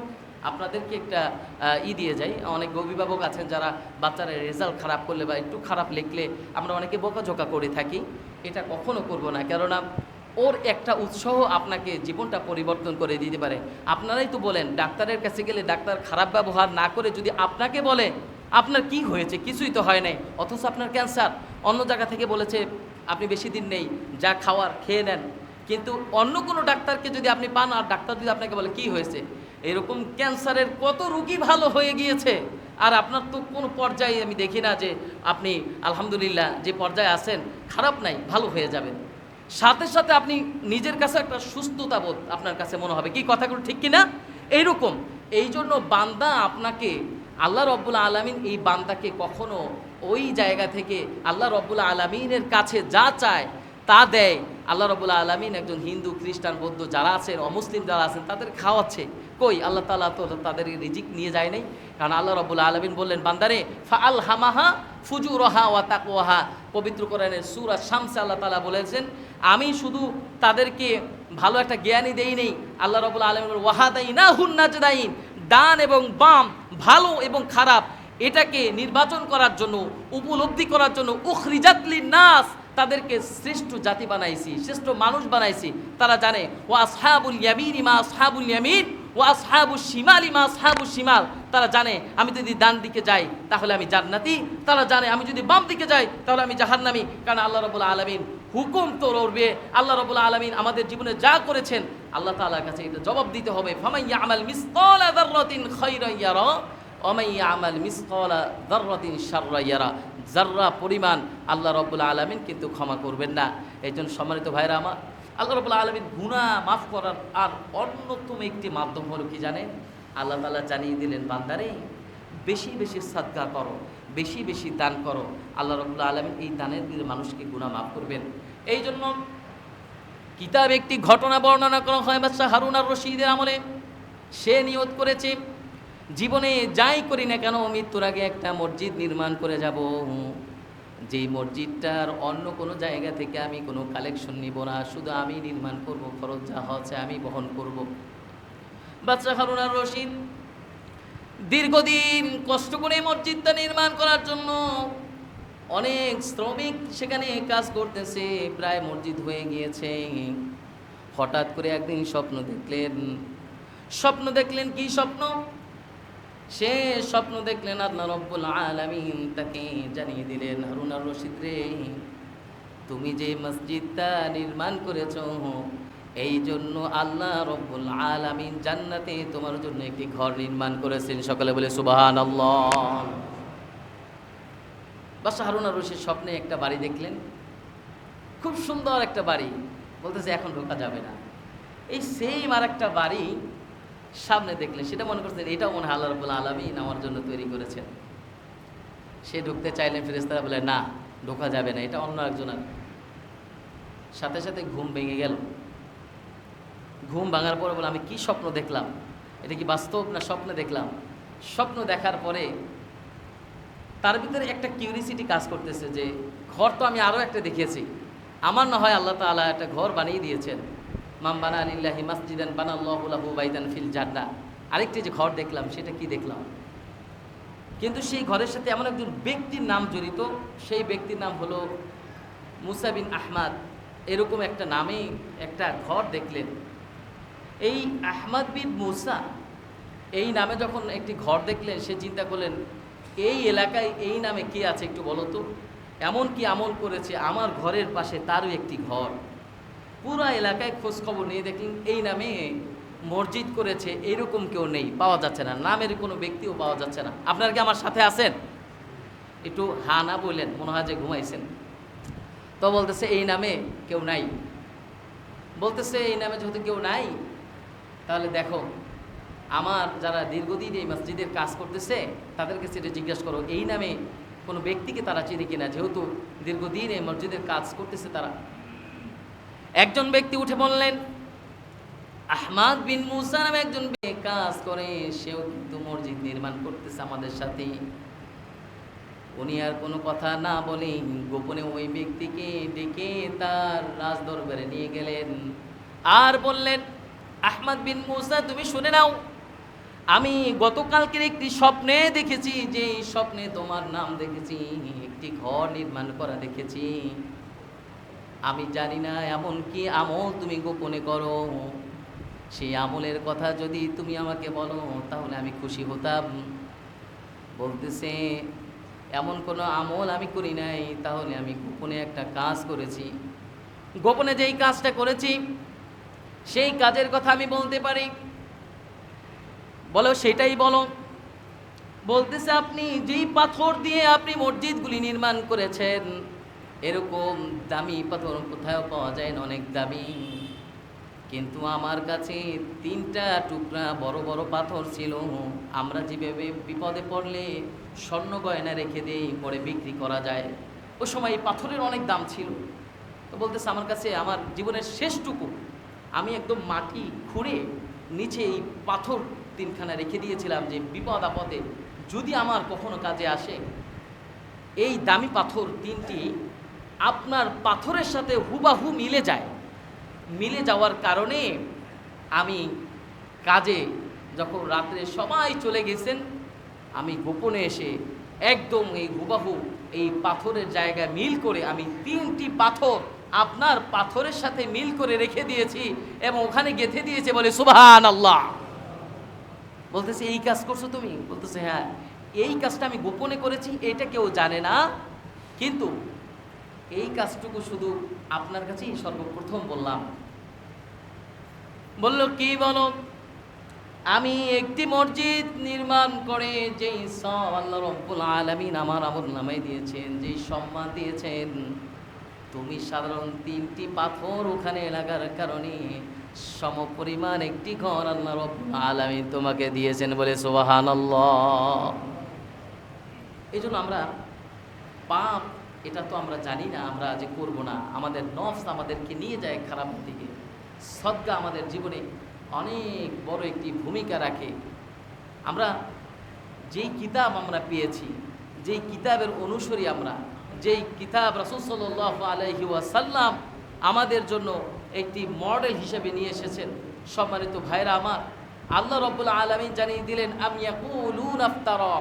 আপনাদেরকে একটা দিয়ে যাই, অনেক অভিভাবক আছেন যারা বাচ্চারা রেজাল্ট খারাপ করলে বা একটু খারাপ লিখলে আমরা অনেকে বকাঝোকা করে থাকি, এটা কখনো করব না, কেননা ওর একটা উৎসাহ আপনাকে জীবনটা পরিবর্তন করে দিতে পারে। আপনারাই তো বলেন ডাক্তারের কাছে গেলে ডাক্তার খারাপ ব্যবহার না করে যদি আপনাকে বলে আপনার কি হয়েছে, কিছুই তো হয় নাই, অথচ আপনার ক্যান্সার, অন্য জায়গা থেকে বলেছে আপনি বেশি দিন নেই, যা খাওয়ার খেয়ে নেন, কিন্তু অন্য কোনো ডাক্তারকে যদি আপনি পান আর ডাক্তার যদি আপনাকে বলে কি হয়েছে, এরকম ক্যান্সারের কত রোগী ভালো হয়ে গিয়েছে, আর আপনার তো কোনো পর্যায়ে আমি দেখি না যে আপনি আলহামদুলিল্লাহ যে পর্যায়ে আছেন খারাপ নাই, ভালো হয়ে যাবেন। সাথে সাথে আপনি নিজের কাছে একটা সুস্থতা বোধ আপনার কাছে মনে হবে, কি কথাগুলো ঠিক কিনা? এইরকম। এই জন্য বান্দা আপনাকে আল্লাহ রব্বুল আলামিন এই বান্দাকে কখনো ওই জায়গা থেকে আল্লাহ রব্বুল আলামিনের কাছে যা চায় তা দেয়। আল্লাহ রব্বুল আলামিন একজন হিন্দু, খ্রিস্টান, বৌদ্ধ যারা আছেন, অমুসলিম যারা আছেন তাদের খাওয়াচ্ছে, কই আল্লাহ তাআলা তো তাদের রিজিক নিয়ে যায় নাই, কারণ আল্লাহ রব্বুল আলামিন বললেন বান্দারে ফাআলহামাহা ফুজুরহা ওয়া তাকওয়াহা, পবিত্র কোরআনের সূরা শামসে আল্লাহ তাআলা বলেছেন আমি শুধু তাদেরকে ভালো একটা জ্ঞানই দেই নেই, আল্লাহ রব্বুল আলামিন বলেন ওয়াহাদাইনাহুন নাজদাইন, ডান এবং বাম, ভালো এবং খারাপ এটাকে নির্বাচন করার জন্য, উপলব্ধি করার জন্য উখরিজাত লিন-নাস, তাদেরকে শ্রেষ্ঠ জাতি বানাইছি, শ্রেষ্ঠ মানুষ বানাইছি। তারা জানে ওয়া আসহাবুল ইয়ামিনি মা আসহাবুল ইয়ামিন ওয়া আসহাবুশ শিমালি মা আসহাবুশ শিমাল, তারা জানে আমি যদি ডান দিকে যাই তাহলে আমি জান্নাতি, তারা জানে আমি যদি বাম দিকে যাই তাহলে আমি জাহান্নামী, কারণ আল্লাহ রাব্বুল আলামিন হুকুম তো রবে, আল্লাহ রাব্বুল আলামিন আমাদের জীবনে যা করেছেন আল্লাহ তাআলার কাছে এটা জবাব দিতে হবে। ফামান ইয়ামাল মিসকালা যাররাতিন খায়রান ইয়ারা, ওমাই ইয়ামাল মিসকালা যাররাতিন শাররা ইয়ারা, যাররা পরিমাণ আল্লাহ রাব্বুল আলামিন কিন্তু ক্ষমা করবেন না। এই জন্য সম্মানিত ভাইরা আমার, আল্লাহ রাব্বুল আলামিন গুনাহ মাফ করার আর অন্যতম একটি মাধ্যম হলো কি জানেন? আল্লাহ তাআলা জানিয়ে দিলেন, বান্দারে বেশি বেশি সাদকা করো, বেশি বেশি দান করো, আল্লাহ রাব্বুল আলামিন এই দানের দিয়ে মানুষকে গুনাহ মাফ করবেন। এই জন্য কিতাব একটি ঘটনা বর্ণনা করা হয় বাদশাহ হারুন আর রশিদের আমলে। সে নিয়ত করেছে, জীবনে যাই করি না কেন মৃত্যুর আগে একটা মসজিদ নির্মাণ করে যাব, যেই মসজিদটার অন্য কোনো জায়গা থেকে আমি কোনো কালেকশন নিব না, শুধু আমি নির্মাণ করব, খরচ যা হচ্ছে আমি বহন করব। বাদশাহ হারুন আর রশিদ দীর্ঘদিন কষ্ট করে মসজিদটা নির্মাণ করার জন্য অনেক শ্রমিক সেখানে কাজ করতেছে, প্রায় মসজিদ হয়ে গিয়েছে। হঠাৎ করে একদিন স্বপ্ন দেখলেন। কি স্বপ্ন? সে স্বপ্ন দেখলেন আল্লাহ রাব্বুল আলামিন তাকে জানিয়ে দিলেন, হারুন আর রশিদ রে, তুমি যে মসজিদটা নির্মাণ করেছো, এই জন্য আল্লাহ রাব্বুল আলামিন জান্নাতে তোমার জন্য একটি ঘর নির্মাণ করেছেন। সকলে বলে সুবহানাল্লাহ। বাদশাহ হারুন আর রশিদ স্বপ্নে একটা বাড়ি দেখলেন, খুব সুন্দর একটা বাড়ি। বলতেছে এখন ঢোকা যাবে না। এই সেম আর একটা বাড়ি সামনে দেখলেন, সেটা মনে করছেন এটাও মনে হয় আল্লাহ রাব্বুল আলামিন আমার জন্য তৈরি করেছেন। সে ঢুকতে চাইলেন, ফেরেশতারা বলে না, ঢোকা যাবে না, এটা অন্য একজনের। সাথে সাথে ঘুম ভেঙে গেল। ঘুম ভাঙার পরে বলে, আমি কি স্বপ্ন দেখলাম? এটা কি বাস্তব না স্বপ্নে দেখলাম? স্বপ্ন দেখার পরে তার ভিতরে একটা কিউরিসিটি কাজ করতেছে যে ঘর তো আমি আরও একটা দেখেছি, আমার না হয় আল্লাহ তাআলা একটা ঘর বানিয়ে দিয়েছেন। মান বানা লিল্লাহি মাসজিদান বানাল্লাহু লাহু বাইতান ফিল জান্নাহ। আরেকটি যে ঘর দেখলাম, সেটা কি দেখলাম? কিন্তু সেই ঘরের সাথে এমন একজন ব্যক্তির নাম জড়িত, সেই ব্যক্তির নাম হলো মুসা বিন আহমাদ। এরকম একটা নামে একটা ঘর দেখলেন। এই আহমাদ বিন মুসা এই নামে যখন একটি ঘর দেখলেন, সে চিন্তা করলেন, এই এলাকায় এই নামে কে আছে একটু বলো তো, এমন কি আমল করেছে আমার ঘরের পাশে তারও একটি ঘর। পুরো এলাকায় খোঁজ খবর নিয়ে দেখলেন এই নামে মসজিদ করেছে এরকম কেউ নেই, পাওয়া যাচ্ছে না, নামের কোনো ব্যক্তিও পাওয়া যাচ্ছে না। আপনারা কি আমার সাথে আছেন? একটু হা না বললেন, মনে হয় যে ঘুমাইছেন। তো বলতেছে এই নামে কেউ নাই। বলতেছে এই নামে যেহেতু কেউ নাই, তাহলে দেখো আমার যারা দীর্ঘদিন এই মসজিদের কাজ করতেছে তাদেরকে সেটা জিজ্ঞাসা করো, এই নামে কোনো ব্যক্তিকে তারা চিনি কিনা, যেহেতু দীর্ঘদিন এই মসজিদের কাজ করতেছে তারা। একজন ব্যক্তি উঠে বললেন, আহমাদ বিন মুসা নামে একজন কাজ করে, সেও কিন্তু মসজিদ নির্মাণ করতেছে আমাদের সাথে। উনি আর কোনো কথা না বলে গোপনে ওই ব্যক্তিকে ডেকে তার রাজদরবারে নিয়ে গেলেন আর বললেন, আহমাদ বিন মুসা তুমি শুনে নাও, আমি গতকালকের একটি স্বপ্নে দেখেছি, যে স্বপ্নে তোমার নাম দেখেছি, একটি ঘর নির্মাণ করা দেখেছি। আমি জানি না এমন কি আমল তুমি গোপনে করো, সেই আমলের কথা যদি তুমি আমাকে বলো তাহলে আমি খুশি হতাম। বলতেছে এমন কোনো আমল আমি করি নাই, তাহলে আমি গোপনে একটা কাজ করেছি। গোপনে যেই কাজটা করেছি সেই কাজের কথা আমি বলতে পারি। বলো সেটাই বলো। বলতেছে আপনি যেই পাথর দিয়ে আপনি মসজিদগুলি নির্মাণ করেছেন, এরকম দামি পাথর কোথাও পাওয়া যায় না, অনেক দামি। কিন্তু আমার কাছে 3টা টুকরা বড় বড় পাথর ছিল, আমরা যেভাবে বিপদে পড়লে স্বর্ণ গয়না রেখে দিই, পরে বিক্রি করা যায়, ওই সময় এই পাথরের অনেক দাম ছিল। তো বলতেছে আমার কাছে আমার জীবনের শেষটুকু আমি একদম মাটি খুঁড়ে নিচে এই পাথর 3খানা রেখে দিয়েছিলাম, যে বিপদ আপদে যদি আমার কখনো কাজে আসে। এই দামি পাথর 3টি আপনার পাথরের সাথে হুবাহু মিলে যায়। মিলে যাওয়ার কারণে আমি কাজে যখন রাত্রে সবাই চলে গেছেন, আমি গোপনে এসে একদম এই হুবাহু এই পাথরের জায়গায় মিল করে আমি 3টি পাথর আপনার পাথরের সাথে মিল করে রেখে দিয়েছি এবং ওখানে গেঁথে দিয়েছে। বলে সুবহানাল্লাহ। বলতেছে এই কাজ করছো তুমি? বলতেছে হ্যাঁ, এই কাজটা আমি গোপনে করেছি, এটা কেউ জানে না, কিন্তু এই কাজটুকু শুধু আপনার কাছেই সর্বপ্রথম বললাম। বলল কি বলো? আমি একটি মসজিদ নির্মাণ করে যেই সব আল্লাহ রব্বুল আলামিন আমার আমলনামায় দিয়েছেন, যেই সম্মান দিয়েছেন, তুমি সাধারণ 3টি পাথর ওখানে লাগার কারণে সমপরিমাণ একটি ঘর আল্লাহ রব্বুল আলামিন তোমাকে দিয়েছেন, বলে সুবহানাল্লাহ। এই জন্য আমরা পাপ, এটা তো আমরা জানি না আমরা যে করব না, আমাদের নফস আমাদেরকে নিয়ে যায় খারাপের দিকে। সদকা আমাদের জীবনে অনেক বড় একটি ভূমিকা রাখে। আমরা যেই কিতাব আমরা পেয়েছি, যেই কিতাবের অনুসরী আমরা, যেই কিতাব রাসূল সাল্লাল্লাহু আলাইহি ওয়াসাল্লাম আমাদের জন্য একটি মডেল হিসেবে নিয়ে এসেছেন, সম্মানিত ভাইরা আমার, আল্লাহ রাব্বুল আলামিন জানিয়ে দিলেন, আম ইয়াকুলুনা ইফতারা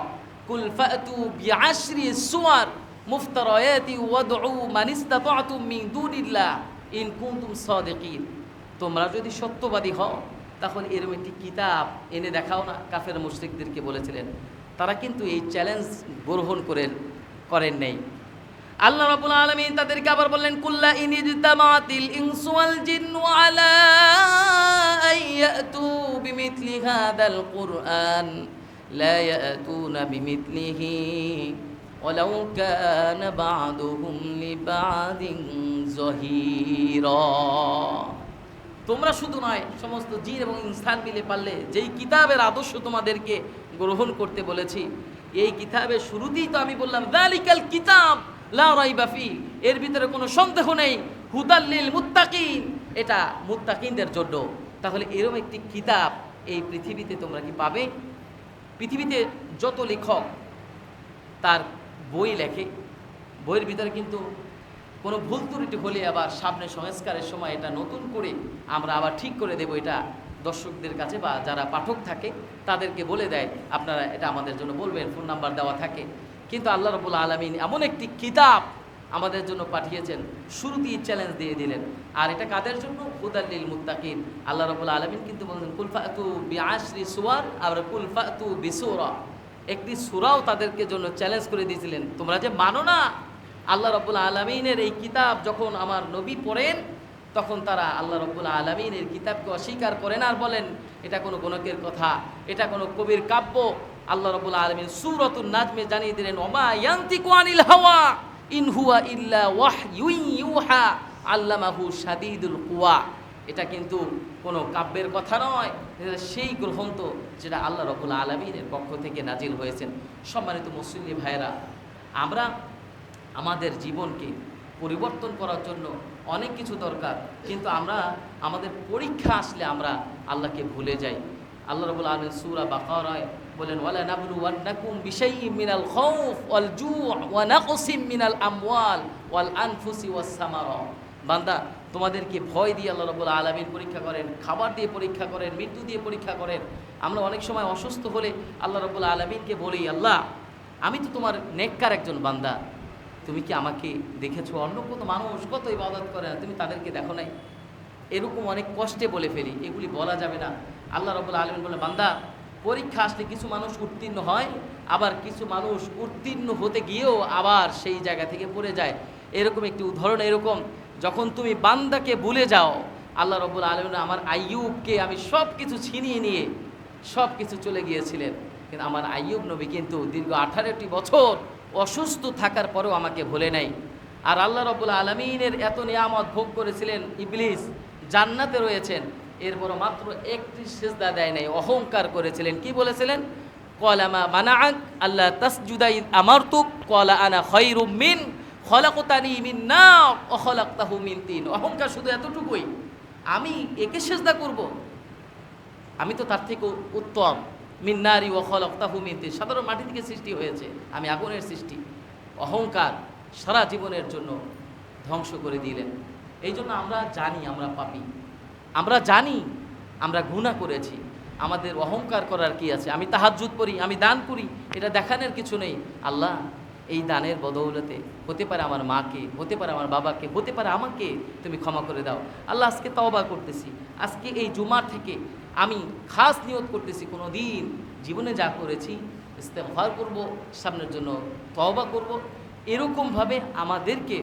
কুল ফাতু বিআশরি সুওয়ার মুফতারায়াতি ওয়াদউ মান ইসতাতা'তুম মিন দুনিল্লাহ ইন কুনতুম সাদিকিন। তোমরা যদি সত্যবাদী হও তখন এরকম একটি কিতাব এনে দেখাও না, কাফের মুশরিকদেরকে বলেছিলেন। তারা কিন্তু এই চ্যালেঞ্জ গ্রহণ করেন নাই। আল্লাহ রাব্বুল আলামিন তাদেরকে আবার বললেন, কুল্লা ইন ইজতামাতিল ইনসু ওয়াল জিন্নু আলা আইয়াতু বিমিথলি হাদাল কুরআন লা ইয়াতুনা বিমিথলিহি ওয়ালাউ কানা বা'দুহুম লিবা'দিন যহিরা। তোমরা শুধু নয়, সমস্ত জিন এবং ইনসান মিলে পারলে যেই কিতাবের আদর্শ তোমাদেরকে গ্রহণ করতে বলেছি, এই কিতাবের শুরুতেই তো আমি বললাম, যালিকাল কিতাব লা রাইবা ফি, এর ভিতরে কোনো সন্দেহ নেই, হুদাল লিল মুত্তাকিন, এটা মুত্তাকিনদের জন্য। তাহলে এরকম একটি কিতাব এই পৃথিবীতে তোমরা কি পাবে? পৃথিবীতে যত লেখক তার বই লেখে, বইয়ের ভিতরে কিন্তু কোনো ভুল ত্রুটি হলে আবার সামনে সংস্কারের সময় এটা নতুন করে আমরা আবার ঠিক করে দেব, এটা দর্শকদের কাছে বা যারা পাঠক থাকে তাদেরকে বলে দেয়, আপনারা এটা আমাদের জন্য বলবেন, ফোন নাম্বার দেওয়া থাকে। কিন্তু আল্লাহ রাব্বুল আলামিন এমন একটি কিতাব আমাদের জন্য পাঠিয়েছেন, শুরুতেই চ্যালেঞ্জ দিয়ে দিলেন। আর এটা কাদের জন্য? হুদাল লিল মুত্তাকিন। আল্লাহ রাব্বুল আলামিন কিন্তু বলেন, কুল ফাতু বিআশরি সুওয়ার, আর কুল ফাতু বিসূরা, একটি সূরাও তাদেরকে জন্য চ্যালেঞ্জ করে দিয়েছিলেন, তোমরা যে মানো না। আল্লাহ রাব্বুল আলামিনের এই কিতাব যখন আমার নবী পড়েন, তখন তারা আল্লাহ রাব্বুল আলামিনের কিতাবকে অস্বীকার করেন আর বলেন এটা কোনো গণকের কথা, এটা কোনো কবির কাব্য। আল্লাহ রাব্বুল আলামিন সূরাতুন নাজমে জানিয়ে দিলেন, ওমা ইয়ানতিকু আনিল হাওয়া ইন হুয়া ইল্লা ওয়াহয়ুন ইউহা আল্লামাহু শাদীদুল কুওয়া। এটা কিন্তু কোনো কাব্যের কথা নয়, এটা সেই গ্রন্থ যেটা আল্লাহ রাব্বুল আলামিনের পক্ষ থেকে নাজিল হয়েছেন। সম্মানিত মুসলিম ভাইয়েরা, আমরা আমাদের জীবনকে পরিবর্তন করার জন্য অনেক কিছু দরকার, কিন্তু আমরা আমাদের পরীক্ষা আসলে আমরা আল্লাহকে ভুলে যাই। আল্লাহ রাব্বুল আলামিন সূরা বাকারায় বলেন, ওয়ালা নাবলুওয়ান্নাকুম বিশাইইম মিনাল খাউফ ওয়াল জু' ওয়া নাকসিম মিনাল আমওয়াল ওয়াল আনফুসি ওয়াস সামারা। বান্দা, তোমাদেরকে ভয় দিয়ে আল্লাহ রাব্বুল আলামিন পরীক্ষা করেন, খাবার দিয়ে পরীক্ষা করেন, মৃত্যু দিয়ে পরীক্ষা করেন। আমরা অনেক সময় অসুস্থ হলে আল্লাহ রাব্বুল আলামিনকে বলি, আল্লাহ আমি তো তোমার নেককার একজন বান্দা, তুমি কি আমাকে দেখেছো? অন্য কত মানুষ কত ইবাদত করে না, তুমি তাদেরকে দেখো নাই? এরকম অনেক কষ্টে বলে ফেলি, এগুলি বলা যাবে না। আল্লাহ রাব্বুল আলামিন বলে, বান্দা পরীক্ষা আসলে কিছু মানুষ উত্তীর্ণ হয়, আবার কিছু মানুষ উত্তীর্ণ হতে গিয়েও আবার সেই জায়গা থেকে পড়ে যায়। এরকম একটি উদাহরণ, এরকম যখন তুমি বান্দাকে ভুলে যাও, আল্লাহ রাব্বুল আলামিন আমার আইয়ুবকে আমি সব কিছু ছিনিয়ে নিয়ে সব কিছু চলে গিয়েছিলেন, কিন্তু আমার আইয়ুব নবী কিন্তু দীর্ঘ 18টি বছর অসুস্থ থাকার পরেও আমাকে ভুলে নাই। আর আল্লাহ রাব্বুল আলামিনের এত নিয়ামত ভোগ করেছিলেন, ইবলিস জান্নাতে রয়েছেন, এরপরও মাত্র একটি সিজদা দেয় নাই, অহংকার করেছিলেন। কি বলেছিলেন? ক্বালা মা মানাআক আল্লা তাসজুদা ইয আমারতুক ক্বালা আনা খায়রুম মিন খলাকতানি মিন নার ওয়া খলাকতাহু মিন তিন। অহংকার শুধু এতটুকুই, আমি একে সিজদা করব, আমি তো তার থেকে উত্তম। মিন নারি ওয়া খলাকতাহু মিন তিন, সাধারণ মাটি থেকে সৃষ্টি হয়েছে, আমি আগুনের সৃষ্টি। অহংকার সারা জীবনের জন্য ধ্বংস করে দিলেন। এই জন্য আমরা জানি আমরা পাপী, আমরা জানি আমরা গুনাহ করেছি, আমাদের অহংকার করার কি আছে? আমি তাহাজ্জুদ পড়ি, আমি দান করি, এটা দেখানোর কিছু নেই। আল্লাহ এই দানের বদৌলতে হতে পারে আমার মাকে, হতে পারে আমার বাবাকে, হতে পারে আমাকে তুমি ক্ষমা করে দাও। আল্লাহ আজকে তওবা করতেছি, আজকে এই জুমার থেকে আমি খাস নিয়ত করতেছি, কোনো দিন জীবনে যা করেছি ইস্তেগফার করব, সামনের জন্য তওবা করব। এরকমভাবে আমাদেরকে